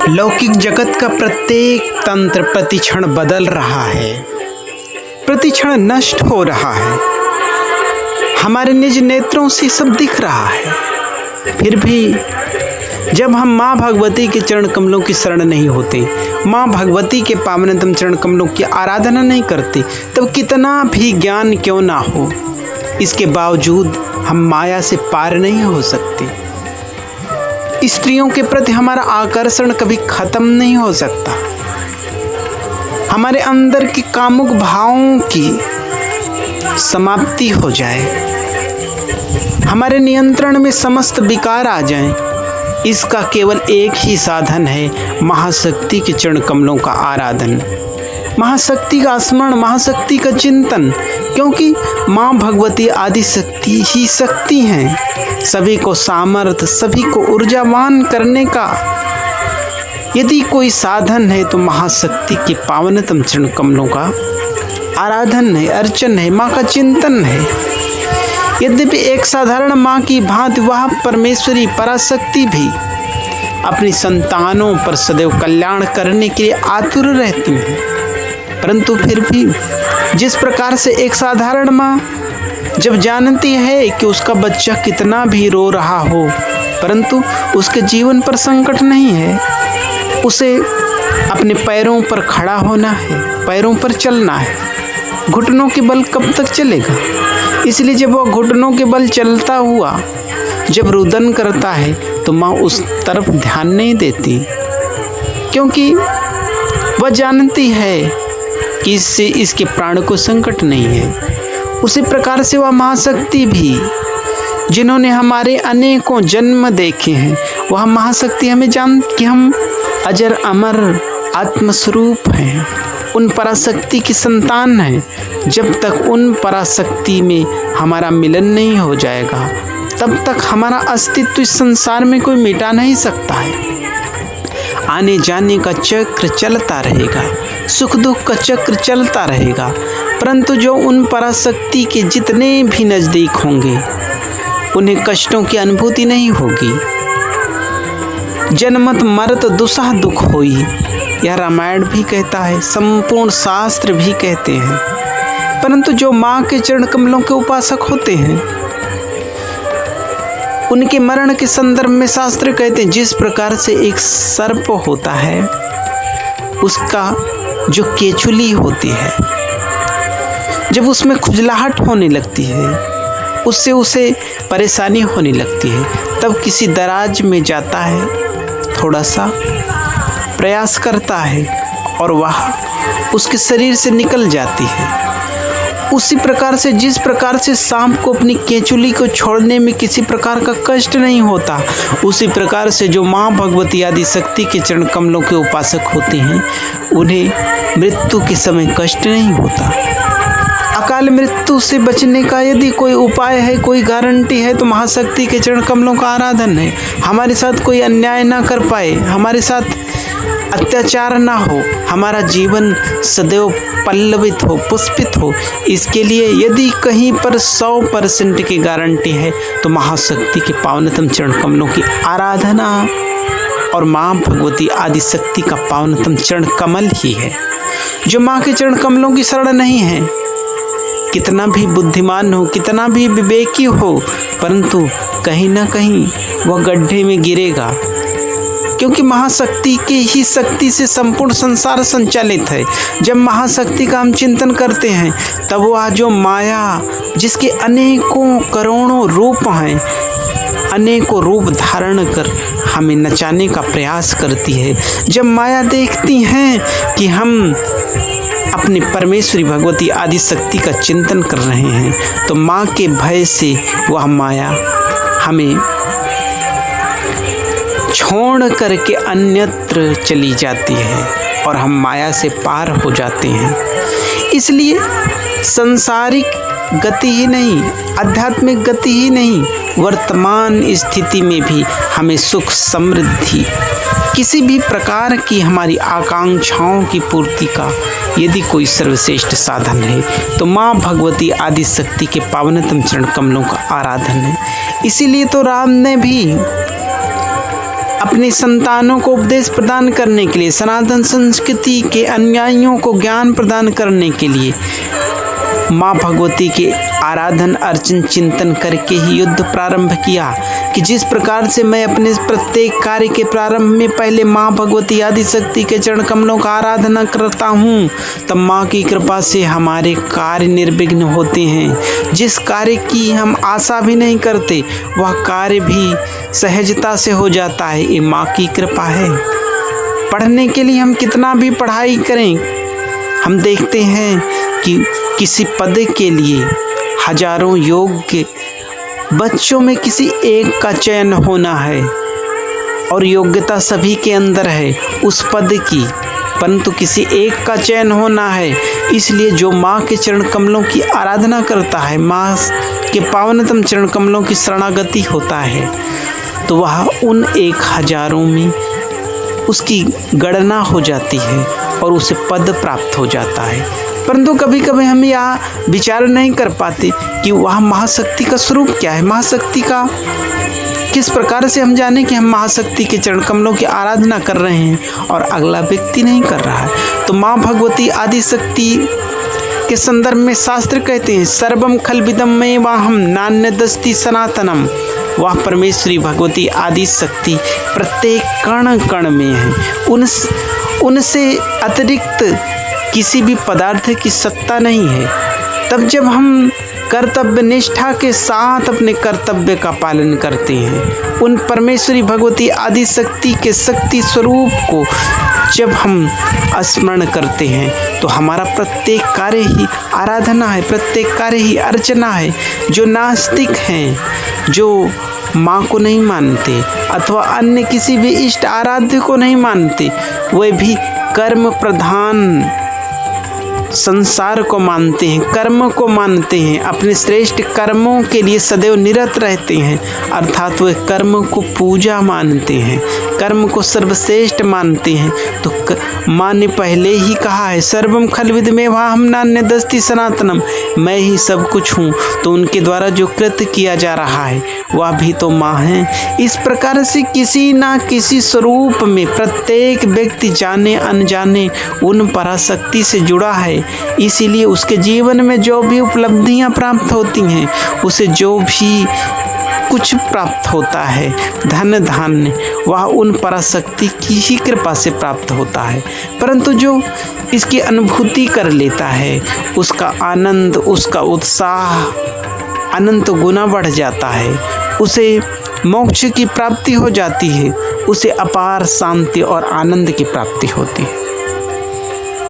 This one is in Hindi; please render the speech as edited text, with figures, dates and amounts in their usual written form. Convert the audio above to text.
लौकिक जगत का प्रत्येक तंत्र प्रतिक्षण बदल रहा है, प्रतिक्षण नष्ट हो रहा है। हमारे निज नेत्रों से सब दिख रहा है। फिर भी जब हम माँ भगवती के चरण कमलों की शरण नहीं होते, माँ भगवती के पावनतम चरण कमलों की आराधना नहीं करते, तब कितना भी ज्ञान क्यों ना हो, इसके बावजूद हम माया से पार नहीं हो सकते। स्त्रियों के प्रति हमारा आकर्षण कभी खत्म नहीं हो सकता। हमारे अंदर के कामुक भावों की समाप्ति हो जाए, हमारे नियंत्रण में समस्त विकार आ जाएं, इसका केवल एक ही साधन है, महाशक्ति के चरण कमलों का आराधन, महाशक्ति का स्मरण, महाशक्ति का चिंतन। क्योंकि माँ भगवती आदि शक्ति ही शक्ति हैं, सभी को सामर्थ्य, सभी को ऊर्जावान करने का यदि कोई साधन है तो महाशक्ति के पावनतम चरण कमलों का आराधन है, अर्चन है, माँ का चिंतन है। यद्यपि एक साधारण माँ की भांति वह परमेश्वरी पराशक्ति भी अपनी संतानों पर सदैव कल्याण करने के लिए आतुर रहती है, परंतु फिर भी जिस प्रकार से एक साधारण माँ जब जानती है कि उसका बच्चा कितना भी रो रहा हो, परंतु उसके जीवन पर संकट नहीं है, उसे अपने पैरों पर खड़ा होना है, पैरों पर चलना है, घुटनों के बल कब तक चलेगा। इसलिए जब वह घुटनों के बल चलता हुआ जब रुदन करता है तो माँ उस तरफ ध्यान नहीं देती, क्योंकि वह जानती है कि इससे इसके प्राण को संकट नहीं है। उसी प्रकार से वह महाशक्ति भी, जिन्होंने हमारे अनेकों जन्म देखे हैं, वह महाशक्ति हमें जान कि हम अजर अमर आत्मस्वरूप हैं, उन पराशक्ति की संतान हैं। जब तक उन पराशक्ति में हमारा मिलन नहीं हो जाएगा, तब तक हमारा अस्तित्व इस संसार में कोई मिटा नहीं सकता है। आने जाने का चक्र चलता रहेगा, सुख दुख का चक्र चलता रहेगा, परंतु जो उन पराशक्ति के जितने भी नज़दीक होंगे उन्हें कष्टों की अनुभूति नहीं होगी। जन्मत मरत दुसह दुख होई, यह रामायण भी कहता है, संपूर्ण शास्त्र भी कहते हैं। परंतु जो माँ के चरण कमलों के उपासक होते हैं, उनके मरण के संदर्भ में शास्त्र कहते हैं, जिस प्रकार से एक सर्प होता है, उसका जो केचुली होती है, जब उसमें खुजलाहट होने लगती है, उससे उसे परेशानी होने लगती है, तब किसी दराज में जाता है, थोड़ा सा प्रयास करता है और वह उसके शरीर से निकल जाती है। उसी प्रकार से जिस प्रकार से सांप को अपनी केंचुली को छोड़ने में किसी प्रकार का कष्ट नहीं होता, उसी प्रकार से जो माँ भगवती आदि शक्ति के चरण कमलों के उपासक होते हैं, उन्हें मृत्यु के समय कष्ट नहीं होता। अकाल मृत्यु से बचने का यदि कोई उपाय है, कोई गारंटी है, तो महाशक्ति के चरण कमलों का आराधन है। हमारे साथ कोई अन्याय ना कर पाए, हमारे साथ अत्याचार ना हो, हमारा जीवन सदैव पल्लवित हो, पुष्पित हो, इसके लिए यदि कहीं पर 100% की गारंटी है तो महाशक्ति के पावनतम चरण कमलों की आराधना और माँ भगवती आदि शक्ति का पावनतम चरण कमल ही है। जो माँ के चरण कमलों की शरण नहीं है, कितना भी बुद्धिमान हो, कितना भी विवेकी हो, परंतु कहीं ना कहीं वह गड्ढे में गिरेगा, क्योंकि महाशक्ति की ही शक्ति से संपूर्ण संसार संचालित है। जब महाशक्ति का हम चिंतन करते हैं, तब वह जो माया, जिसके अनेकों करोड़ों रूप हैं, अनेकों रूप धारण कर हमें नचाने का प्रयास करती है। जब माया देखती हैं कि हम अपनी परमेश्वरी भगवती आदि शक्ति का चिंतन कर रहे हैं, तो माँ के भय से वह माया हमें छोड़ करके अन्यत्र चली जाती है और हम माया से पार हो जाते हैं। इसलिए संसारिक गति ही नहीं, आध्यात्मिक गति ही नहीं, वर्तमान स्थिति में भी हमें सुख समृद्धि, किसी भी प्रकार की हमारी आकांक्षाओं की पूर्ति का यदि कोई सर्वश्रेष्ठ साधन है तो माँ भगवती आदि शक्ति के पावनतम चरण कमलों का आराधन है। इसीलिए तो राम ने भी अपनी संतानों को उपदेश प्रदान करने के लिए, सनातन संस्कृति के अनुयायियों को ज्ञान प्रदान करने के लिए माँ भगवती के आराधन अर्चन चिंतन करके ही युद्ध प्रारंभ किया कि जिस प्रकार से मैं अपने प्रत्येक कार्य के प्रारंभ में पहले माँ भगवती आदि शक्ति के चरण कमलों का आराधना करता हूँ, तब माँ की कृपा से हमारे कार्य निर्विघ्न होते हैं। जिस कार्य की हम आशा भी नहीं करते वह कार्य भी सहजता से हो जाता है। ये माँ की कृपा है। पढ़ने के लिए हम कितना भी पढ़ाई करें, हम देखते हैं कि किसी पद के लिए हजारों योग्य बच्चों में किसी एक का चयन होना है और योग्यता सभी के अंदर है उस पद की, परंतु किसी एक का चयन होना है। इसलिए जो माँ के चरण कमलों की आराधना करता है, माँ के पावनतम चरण कमलों की शरणागति होता है, तो वह उन 1000 में उसकी गणना हो जाती है और उसे पद प्राप्त हो जाता है। परंतु कभी कभी हम यह विचार नहीं कर पाते कि वह महाशक्ति का स्वरूप क्या है, महाशक्ति का किस प्रकार से हम जाने कि हम महाशक्ति के चरण कमलों की आराधना कर रहे हैं और अगला व्यक्ति नहीं कर रहा है। तो माँ भगवती आदि शक्ति के संदर्भ में शास्त्र कहते हैं, सर्वम खलविदम में वाहम नान्यदस्ति सनातनम। वह परमेश्वरी भगवती आदि शक्ति प्रत्येक कण कण में है। उनसे अतिरिक्त किसी भी पदार्थ की सत्ता नहीं है। तब जब हम कर्तव्य निष्ठा के साथ अपने कर्तव्य का पालन करते हैं, उन परमेश्वरी भगवती आदि शक्ति के शक्ति स्वरूप को जब हम स्मरण करते हैं, तो हमारा प्रत्येक कार्य ही आराधना है, प्रत्येक कार्य ही अर्चना है। जो नास्तिक हैं, जो माँ को नहीं मानते अथवा अन्य किसी भी इष्ट आराध्य को नहीं मानते, वे भी कर्म प्रधान संसार को मानते हैं, कर्म को मानते हैं, अपने श्रेष्ठ कर्मों के लिए सदैव निरत रहते हैं। अर्थात वे कर्म को पूजा मानते हैं, कर्म को सर्वश्रेष्ठ मानते हैं। तो माँ ने पहले ही कहा है, सर्वम खलविद में वाहम नान्यदस्ति सनातनम, मैं ही सब कुछ हूँ। तो उनके द्वारा जो कृत्य किया जा रहा है वह भी तो माँ है। इस प्रकार से किसी ना किसी स्वरूप में प्रत्येक व्यक्ति जाने अनजाने उन पराशक्ति से जुड़ा है। इसीलिए उसके जीवन में जो भी उपलब्धियां प्राप्त होती हैं, उसे जो भी कुछ प्राप्त होता है, धन धान्य, वह उन पराशक्ति की ही कृपा से प्राप्त होता है। परंतु जो इसकी अनुभूति कर लेता है, उसका आनंद, उसका उत्साह अनंत गुना बढ़ जाता है। उसे मोक्ष की प्राप्ति हो जाती है, उसे अपार शांति और आनंद की प्राप्ति होती है।